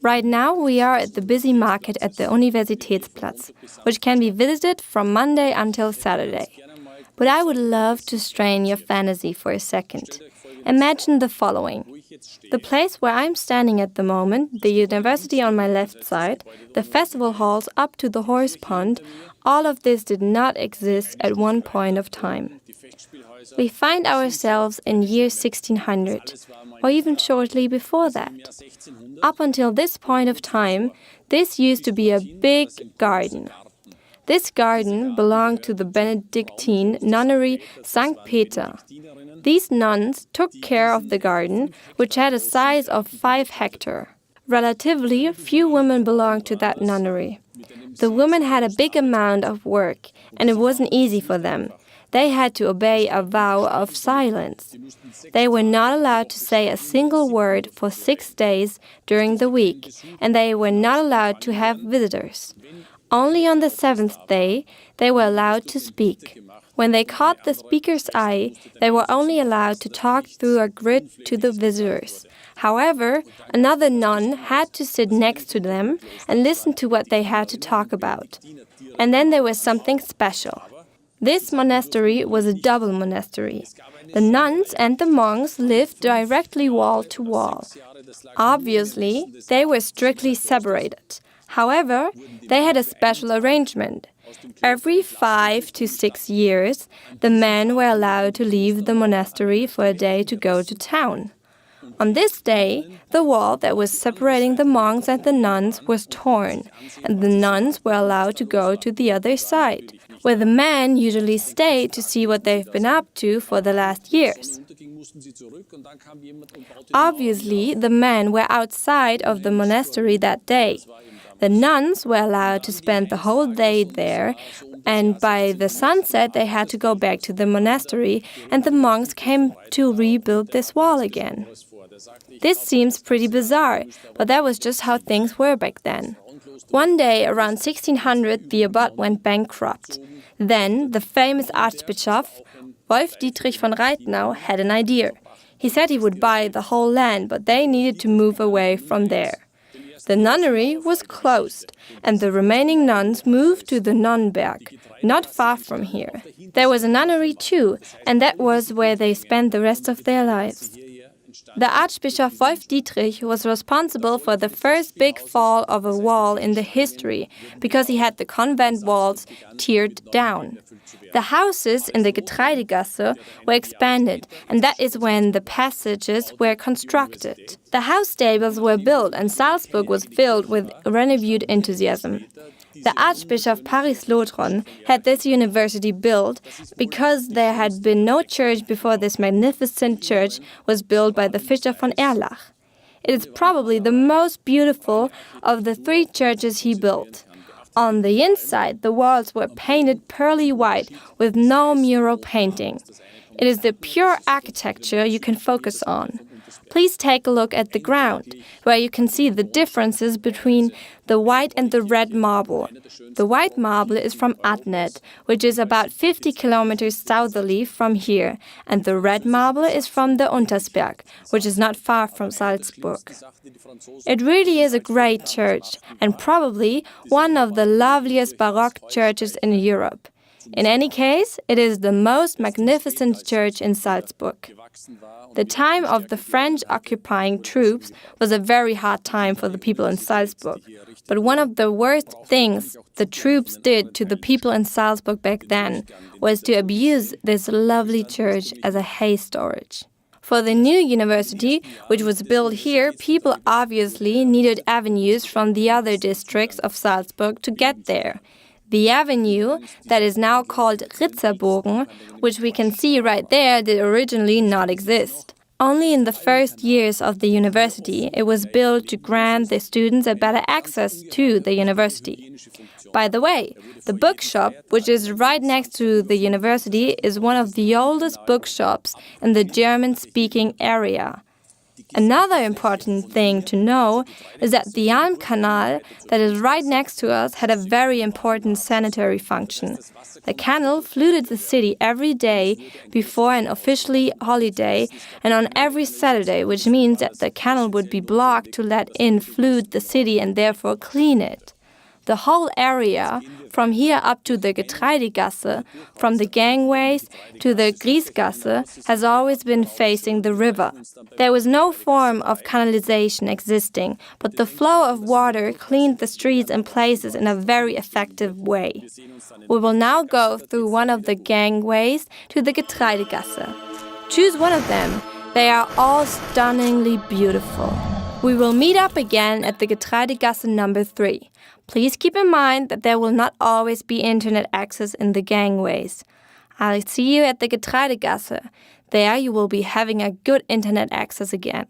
Right now we are at the busy market at the Universitätsplatz, which can be visited from Monday until Saturday. But I would love to strain your fantasy for a second. Imagine the following. The place where I'm standing at the moment, the university on my left side, the festival halls up to the horse pond, all of this did not exist at one point of time. We find ourselves in year 1600, or even shortly before that. Up until this point of time, this used to be a big garden. This garden belonged to the Benedictine nunnery St. Peter. These nuns took care of the garden, which had a size of 5 hectares. Relatively few women belonged to that nunnery. The women had a big amount of work, and it wasn't easy for them. They had to obey a vow of silence. They were not allowed to say a single word for 6 days during the week, and they were not allowed to have visitors. Only on the 7th day, they were allowed to speak. When they caught the speaker's eye, they were only allowed to talk through a grid to the visitors. However, another nun had to sit next to them and listen to what they had to talk about. And then there was something special. This monastery was a double monastery. The nuns and the monks lived directly wall to wall. Obviously, they were strictly separated. However, they had a special arrangement. Every 5 to 6 years, the men were allowed to leave the monastery for a day to go to town. On this day, the wall that was separating the monks and the nuns was torn, and the nuns were allowed to go to the other side, where the men usually stayed to see what they've been up to for the last years. Obviously, the men were outside of the monastery that day. The nuns were allowed to spend the whole day there, and by the sunset they had to go back to the monastery, and the monks came to rebuild this wall again. This seems pretty bizarre, but that was just how things were back then. One day, around 1600, the abbot went bankrupt. Then, the famous Archbishop, Wolf Dietrich von Reitnau, had an idea. He said he would buy the whole land, but they needed to move away from there. The nunnery was closed, and the remaining nuns moved to the Nonnberg, not far from here. There was a nunnery too, and that was where they spent the rest of their lives. The Archbishop Wolf Dietrich was responsible for the first big fall of a wall in the history, because he had the convent walls teared down. The houses in the Getreidegasse were expanded, and that is when the passages were constructed. The house stables were built, and Salzburg was filled with renewed enthusiasm. The Archbishop Paris-Lautron had this university built because there had been no church before this magnificent church was built by the Fischer von Erlach. It is probably the most beautiful of the 3 churches he built. On the inside, the walls were painted pearly white with no mural painting. It is the pure architecture you can focus on. Please take a look at the ground, where you can see the differences between the white and the red marble. The white marble is from Adnet, which is about 50 kilometers southerly from here, and the red marble is from the Untersberg, which is not far from Salzburg. It really is a great church, and probably one of the loveliest Baroque churches in Europe. In any case, it is the most magnificent church in Salzburg. The time of the French occupying troops was a very hard time for the people in Salzburg. But one of the worst things the troops did to the people in Salzburg back then was to abuse this lovely church as a hay storage. For the new university, which was built here, people obviously needed avenues from the other districts of Salzburg to get there. The avenue, that is now called Ritzerbogen, which we can see right there, did originally not exist. Only in the first years of the university, it was built to grant the students a better access to the university. By the way, the bookshop, which is right next to the university, is one of the oldest bookshops in the German-speaking area. Another important thing to know is that the Alm-Canal that is right next to us had a very important sanitary function. The canal flooded the city every day before an officially holiday and on every Saturday, which means that the canal would be blocked to let in flood the city and therefore clean it. The whole area, from here up to the Getreidegasse, from the gangways to the Griesgasse, has always been facing the river. There was no form of canalization existing, but the flow of water cleaned the streets and places in a very effective way. We will now go through one of the gangways to the Getreidegasse. Choose one of them. They are all stunningly beautiful. We will meet up again at the Getreidegasse number 3. Please keep in mind that there will not always be internet access in the gangways. I'll see you at the Getreidegasse. There you will be having a good internet access again.